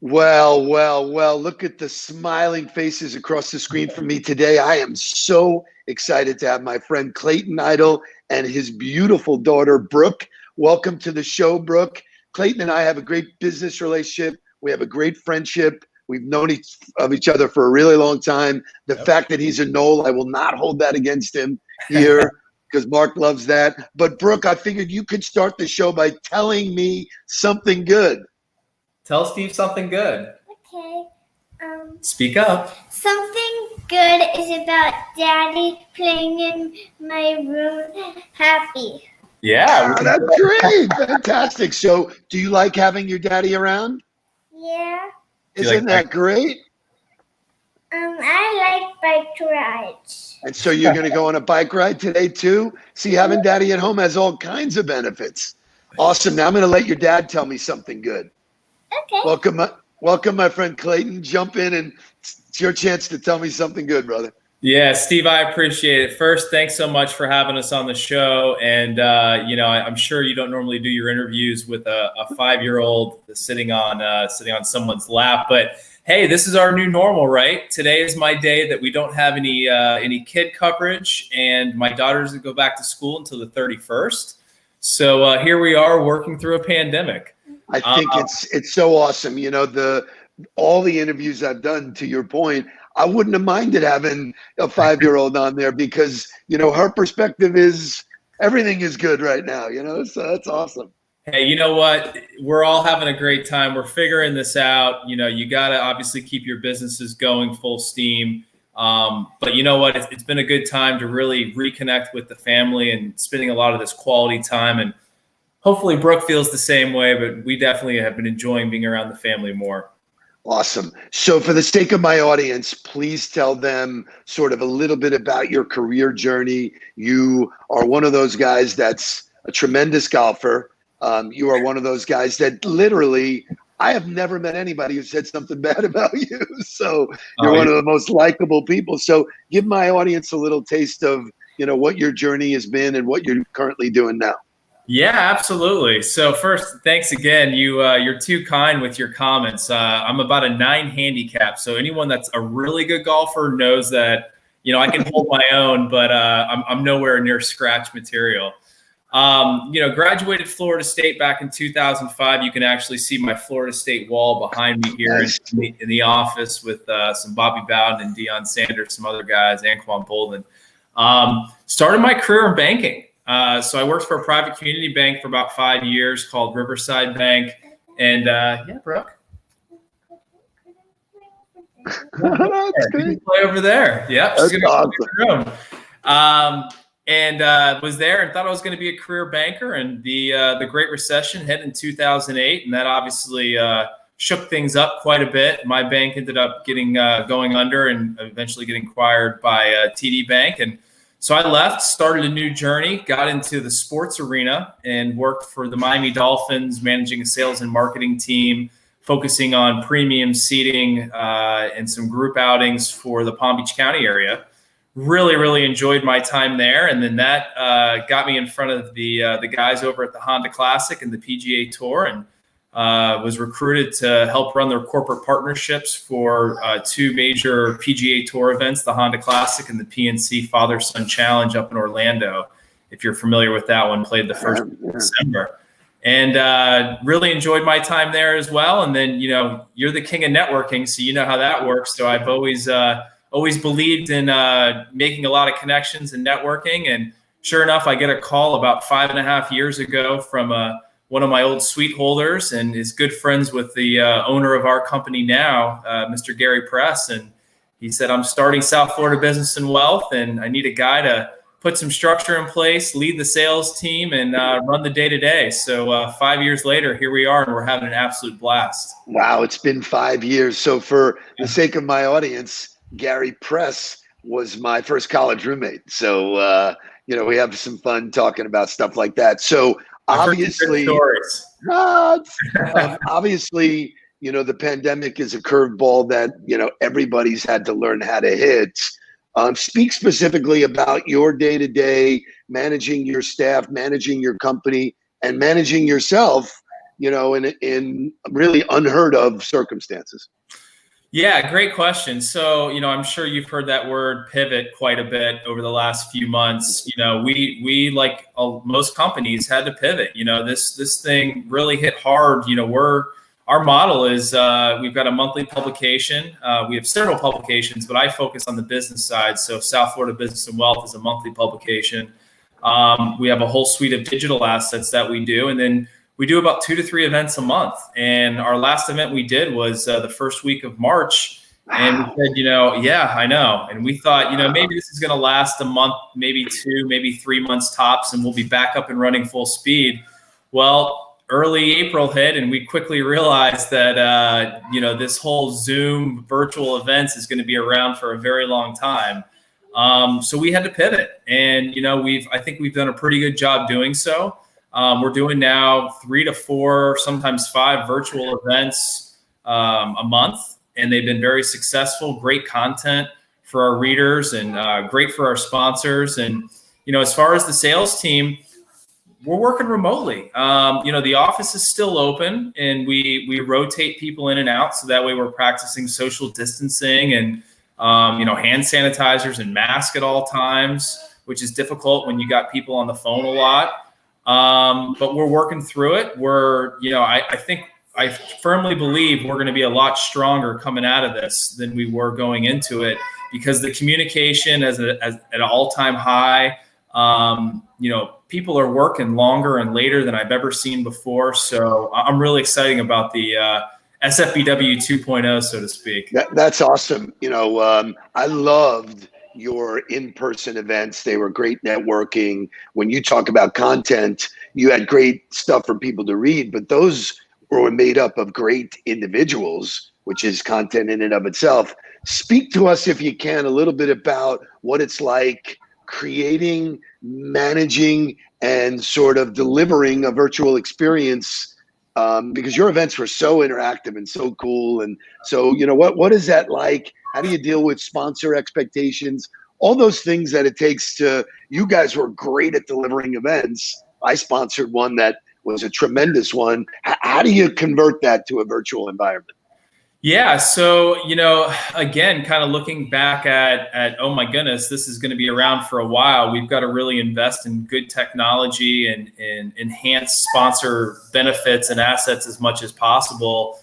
Well, look at the smiling faces across the screen from me today. I am so excited to have my friend Clayton Idle and his beautiful daughter, Brooke. Welcome to the show, Brooke. Clayton and I have a great business relationship. We have a great friendship. We've known each other for a really long time. The fact that he's a Knoll, I will not hold that against him here because Mark loves that. But Brooke, I figured you could start the show by telling me something good. Tell Steve something good. Okay. Speak up. Something good is about Daddy playing in my room happy. Yeah. Oh, that's great. Fantastic. So do you like having your daddy around? Yeah. Isn't that great? I like bike rides. And so you're going to go on a bike ride today too? See, having daddy at home has all kinds of benefits. Awesome. Now I'm going to let your dad tell me something good. Okay. Welcome, my friend Clayton. Jump in, and it's your chance to tell me something good, brother. Yeah, Steve, I appreciate it. First, thanks so much for having us on the show. And, I'm sure you don't normally do your interviews with a 5-year-old sitting on someone's lap. But, hey, this is our new normal, right? Today is my day that we don't have any kid coverage. And my daughter doesn't go back to school until the 31st. So here we are working through a pandemic. I think it's so awesome. You know, all the interviews I've done, to your point, I wouldn't have minded having a 5-year-old on there because, her perspective is everything is good right now, so that's awesome. Hey, you know what? We're all having a great time. We're figuring this out. You got to obviously keep your businesses going full steam. But you know what? It's been a good time to really reconnect with the family and spending a lot of this quality time. And hopefully Brooke feels the same way, but we definitely have been enjoying being around the family more. Awesome. So for the sake of my audience, please tell them sort of a little bit about your career journey. You are one of those guys that's a tremendous golfer. You are one of those guys that literally, I have never met anybody who said something bad about you. So you're one of the most likable people. So give my audience a little taste of, what your journey has been and what you're currently doing now. Yeah, absolutely. So first, thanks again. You're too kind with your comments. I'm about a 9 handicap. So anyone that's a really good golfer knows that, I can hold my own, but I'm nowhere near scratch material. Graduated Florida State back in 2005. You can actually see my Florida State wall behind me here in the office with some Bobby Bowden and Deion Sanders, some other guys, Anquan Bolden. Started my career in banking. So I worked for a private community bank for about 5 years called Riverside Bank. And Brooke. That's great. Play over there. Yep. That's she's gonna awesome. go and was there and thought I was going to be a career banker. And the Great Recession hit in 2008. And that obviously shook things up quite a bit. My bank ended up going under and eventually getting acquired by TD Bank. And so I left, started a new journey, got into the sports arena and worked for the Miami Dolphins, managing a sales and marketing team, focusing on premium seating and some group outings for the Palm Beach County area. Really, really enjoyed my time there. And then that got me in front of the guys over at the Honda Classic and the PGA Tour, and was recruited to help run their corporate partnerships for 2 major PGA Tour events, the Honda Classic and the PNC Father-Son Challenge up in Orlando. If you're familiar with that one, played the first of December. And really enjoyed my time there as well. And then, you're the king of networking, so you know how that works. So I've always believed in making a lot of connections and networking. And sure enough, I get a call about 5.5 years ago from one of my old suite holders and is good friends with the owner of our company now, Mr. Gary Press. And he said, I'm starting South Florida Business and Wealth, and I need a guy to put some structure in place, lead the sales team, and run the day-to-day. So 5 years later, here we are, and we're having an absolute blast. Wow, it's been 5 years. So for the sake of my audience, Gary Press was my first college roommate. So, we have some fun talking about stuff like that. So obviously, obviously, the pandemic is a curveball that, everybody's had to learn how to hit. Speak specifically about your day-to-day managing your staff, managing your company, and managing yourself in really unheard of circumstances? Yeah, great question. So, I'm sure you've heard that word pivot quite a bit over the last few months. We like most companies had to pivot. This thing really hit hard. Our model is we've got a monthly publication. We have several publications, but I focus on the business side. So South Florida Business and Wealth is a monthly publication. We have a whole suite of digital assets that we do. And then we do about 2 to 3 events a month. And our last event we did was the first week of March. And we said, yeah, I know. And we thought, maybe this is going to last a month, maybe 2, maybe 3 months tops, and we'll be back up and running full speed. Well, early April hit, and we quickly realized that, this whole Zoom virtual events is going to be around for a very long time. So we had to pivot. And, I think we've done a pretty good job doing so. We're doing now 3 to 4, sometimes 5 virtual events a month, and they've been very successful. Great content for our readers and great for our sponsors. And as far as the sales team, we're working remotely. The office is still open, and we rotate people in and out, so that way we're practicing social distancing and hand sanitizers and masks at all times, which is difficult when you got people on the phone a lot. But we're working through it. I firmly believe we're going to be a lot stronger coming out of this than we were going into it, because the communication is at an all-time high. People are working longer and later than I've ever seen before. So I'm really excited about the SFBW 2.0, so to speak. That's awesome. I loved your in-person events. They were great networking. When you talk about content, you had great stuff for people to read, but those were made up of great individuals, which is content in and of itself. Speak to us, if you can, a little bit about what it's like creating, managing, and sort of delivering a virtual experience, because your events were so interactive and so cool. And so, what is that like? How do you deal with sponsor expectations? All those things that it takes to, you guys were great at delivering events. I sponsored one that was a tremendous one. How do you convert that to a virtual environment? Yeah. So, again, kind of looking back at, oh my goodness, this is going to be around for a while. We've got to really invest in good technology and enhance sponsor benefits and assets as much as possible.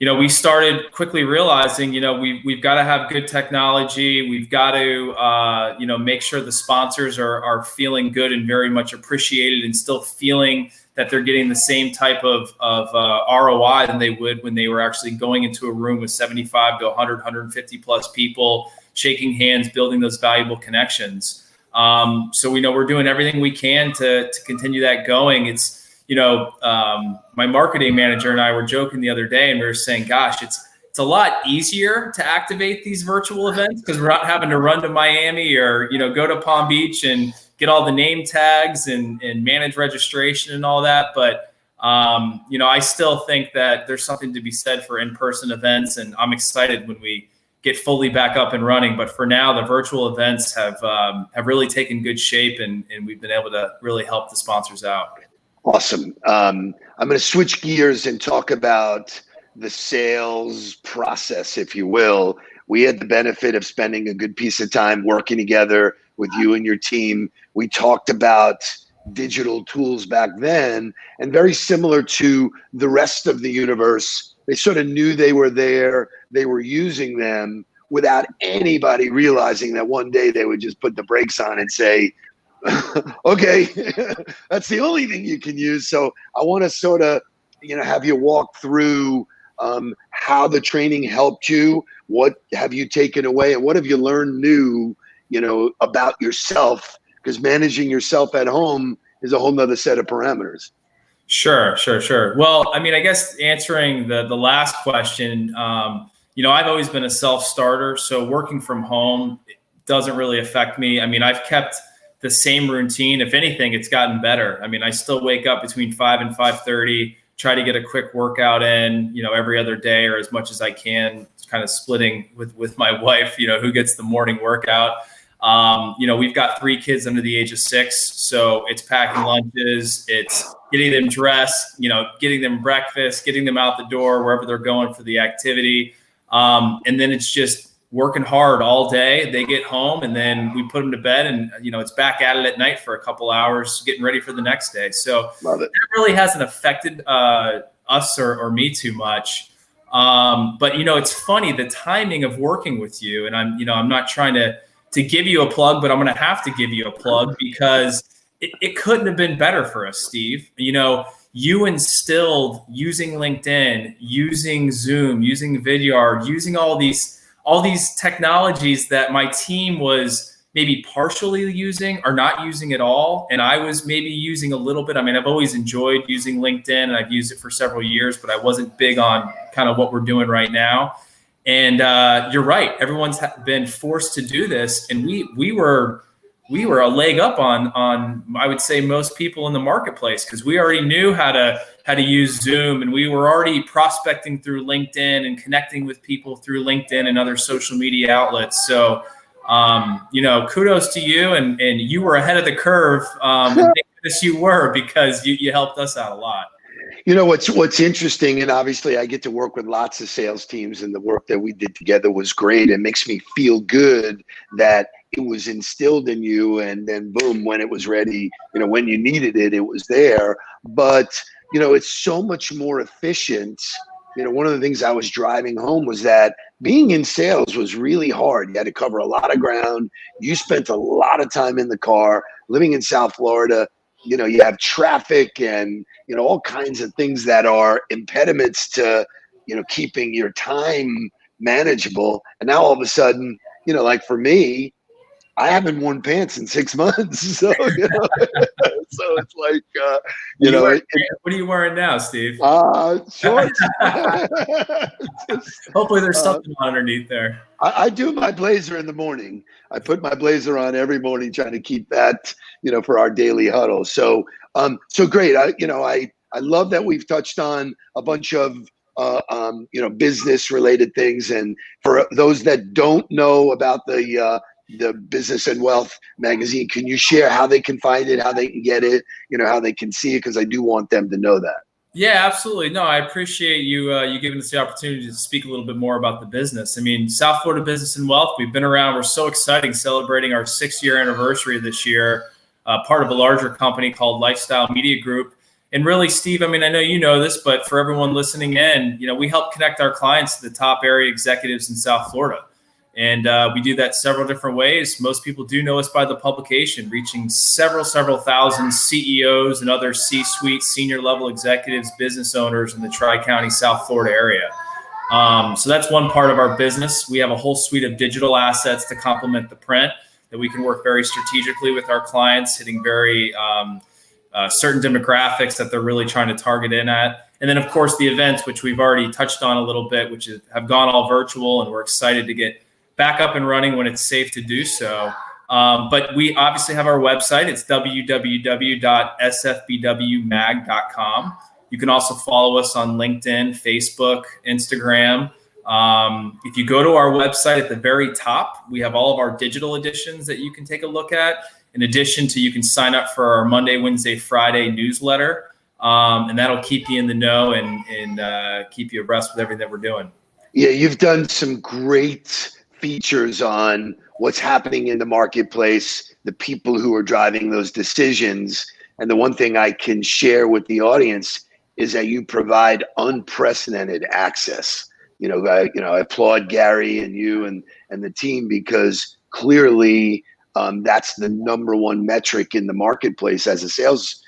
We started quickly realizing, we've got to have good technology. We've got to, make sure the sponsors are feeling good and very much appreciated and still feeling that they're getting the same type of ROI than they would when they were actually going into a room with 75 to 100, 150 plus people, shaking hands, building those valuable connections. So we know we're doing everything we can to continue that going. It's, my marketing manager and I were joking the other day, and we were saying, gosh, it's a lot easier to activate these virtual events because we're not having to run to Miami or, go to Palm Beach and get all the name tags and manage registration and all that. But, I still think that there's something to be said for in-person events, and I'm excited when we get fully back up and running. But for now, the virtual events have really taken good shape, and we've been able to really help the sponsors out. Awesome. I'm going to switch gears and talk about the sales process, if you will. We had the benefit of spending a good piece of time working together with you and your team. We talked about digital tools back then, and very similar to the rest of the universe, they sort of knew they were there. They were using them without anybody realizing that one day they would just put the brakes on and say, okay, that's the only thing you can use. So I want to sort of, have you walk through how the training helped you. What have you taken away, and what have you learned new, about yourself? Because managing yourself at home is a whole nother set of parameters. Sure. Well, I guess answering the last question, I've always been a self-starter, so working from home doesn't really affect me. I've kept the same routine. If anything, it's gotten better. I still wake up between 5 and 5:30, try to get a quick workout in, every other day or as much as I can, kind of splitting with my wife, who gets the morning workout. We've got 3 kids under the age of 6, so it's packing lunches, it's getting them dressed, getting them breakfast, getting them out the door wherever they're going for the activity. And then it's just working hard all day. They get home and then we put them to bed, and it's back at it at night for a couple hours, getting ready for the next day. So Love it. That really hasn't affected us or me too much. But it's funny, the timing of working with you, and I'm not trying to give you a plug, but I'm going to have to give you a plug because it couldn't have been better for us, Steve. You instilled using LinkedIn, using Zoom, using Vidyard, using all these technologies that my team was maybe partially using or not using at all. And I was maybe using a little bit. I mean, I've always enjoyed using LinkedIn and I've used it for several years, but I wasn't big on kind of what we're doing right now. And you're right. Everyone's been forced to do this. And we were a leg up on I would say most people in the marketplace, because we already knew how to use Zoom, and we were already prospecting through LinkedIn and connecting with people through LinkedIn and other social media outlets. So, kudos to you, and you were ahead of the curve. And thank goodness you were, because you helped us out a lot. What's interesting, and obviously I get to work with lots of sales teams, and the work that we did together was great. It makes me feel good that it was instilled in you, and then boom, when it was ready, when you needed it, it was there. But it's so much more efficient. One of the things I was driving home was that being in sales was really hard. You had to cover a lot of ground. You spent a lot of time in the car. Living in South Florida, you have traffic and all kinds of things that are impediments to keeping your time manageable. And now all of a sudden, like for me, I haven't worn pants in 6 months. So so it's like what are you wearing now, Steve? Shorts. Hopefully there's something underneath there. I do my blazer in the morning. I put my blazer on every morning, trying to keep that, for our daily huddle. So great. I love that we've touched on a bunch of business related things. And for those that don't know about the Business and Wealth magazine, can you share how they can find it, how they can get it, how they can see it? Because I do want them to know that. Yeah, absolutely. No, I appreciate you giving us the opportunity to speak a little bit more about the business. I mean, South Florida Business and Wealth, we've been around. We're so exciting, celebrating our 6-year anniversary this year, part of a larger company called Lifestyle Media Group. And really, Steve, I mean, I know you know this, but for everyone listening in, we help connect our clients to the top area executives in South Florida. And we do that several different ways. Most people do know us by the publication, reaching several thousand CEOs and other C-suite, senior level executives, business owners in the Tri-County, South Florida area. So that's one part of our business. We have a whole suite of digital assets to complement the print that we can work very strategically with our clients, hitting very certain demographics that they're really trying to target in at. And then, of course, the events, which we've already touched on a little bit, which have gone all virtual, and we're excited to get back up and running when it's safe to do so. But we obviously have our website. It's www.sfbwmag.com. You can also follow us on LinkedIn, Facebook, Instagram. If you go to our website at the very top, we have all of our digital editions that you can take a look at. In addition to, you can sign up for our Monday, Wednesday, Friday newsletter. And that'll keep you in the know and keep you abreast with everything that we're doing. Yeah, you've done some great features on what's happening in the marketplace, the people who are driving those decisions. And the one thing I can share with the audience is that you provide unprecedented access. I applaud Gary and you and the team, because clearly that's the number one metric in the marketplace as a sales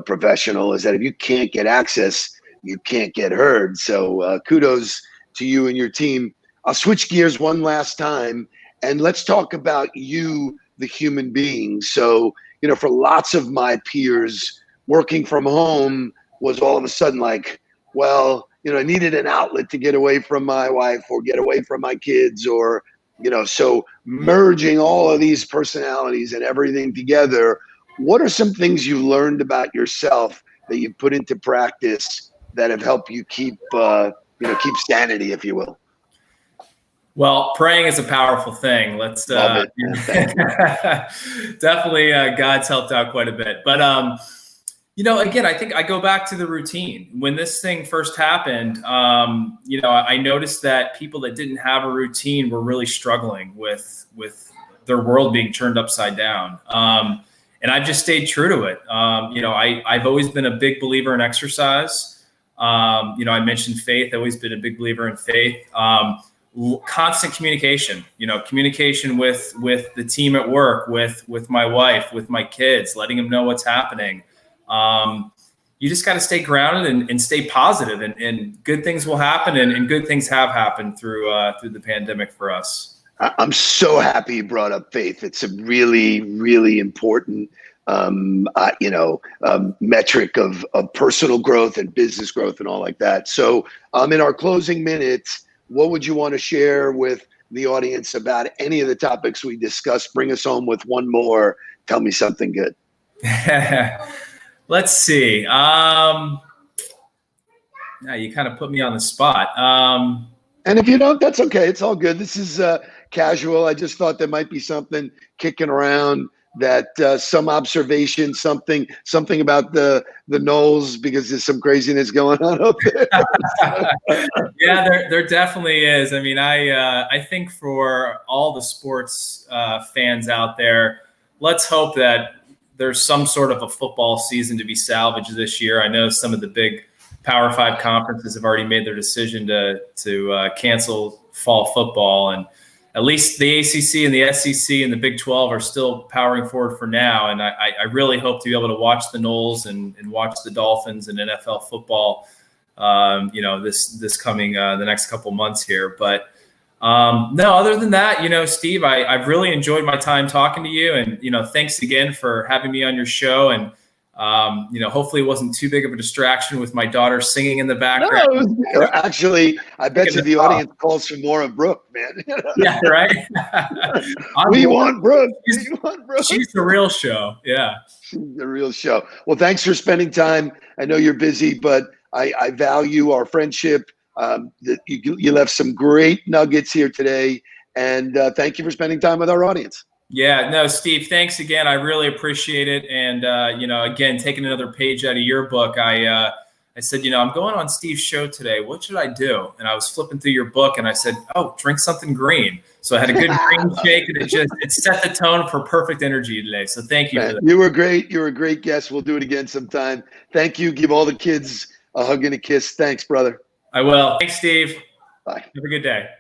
professional, is that if you can't get access, you can't get heard. So kudos to you and your team. I'll switch gears one last time, and let's talk about you, the human being. So, for lots of my peers, working from home was all of a sudden like, well, I needed an outlet to get away from my wife or get away from my kids, or, so merging all of these personalities and everything together. What are some things you learned about yourself that you put into practice that have helped you keep sanity, if you will? Well, praying is a powerful thing. Let's Love it. definitely God's helped out quite a bit. But again, I think I go back to the routine. When this thing first happened, I noticed that people that didn't have a routine were really struggling with their world being turned upside down. And I've just stayed true to it. I've always been a big believer in exercise. I mentioned faith. I've always been a big believer in faith. Constant communication, communication with the team at work, with my wife, with my kids, letting them know what's happening. You just got to stay grounded and stay positive, and good things will happen. And good things have happened through the pandemic for us. I'm so happy you brought up faith. It's a really, really important, metric of personal growth and business growth and all like that. So in our closing minutes, what would you want to share with the audience about any of the topics we discussed? Bring us home with one more. Tell me something good. Let's see. Now you kind of put me on the spot. And if you don't, that's okay. It's all good. This is casual. I just thought there might be something kicking around, that some observation, something about the Knowles, because there's some craziness going on up there. Yeah, there definitely is. I mean, I think for all the sports fans out there, let's hope that there's some sort of a football season to be salvaged this year. I know some of the big Power 5 conferences have already made their decision to cancel fall football, and at least the ACC and the SEC and the Big 12 are still powering forward for now. And I really hope to be able to watch the Knowles and watch the Dolphins and NFL football, this coming the next couple months here. But no, other than that, Steve, I've really enjoyed my time talking to you, and thanks again for having me on your show. And hopefully it wasn't too big of a distraction with my daughter singing in the background. No, actually, I bet you the audience calls for more of Brooke, man. Yeah, right. We want Brooke. She's the real show. Yeah. She's the real show. Well, thanks for spending time. I know you're busy, but I value our friendship. You left some great nuggets here today, and thank you for spending time with our audience. Yeah, no, Steve, thanks again. I really appreciate it. And, again, taking another page out of your book, I said, I'm going on Steve's show today. What should I do? And I was flipping through your book, and I said, drink something green. So I had a good green shake, and it set the tone for perfect energy today. So thank you for that. You were great. You were a great guest. We'll do it again sometime. Thank you. Give all the kids a hug and a kiss. Thanks, brother. I will. Thanks, Steve. Bye. Have a good day.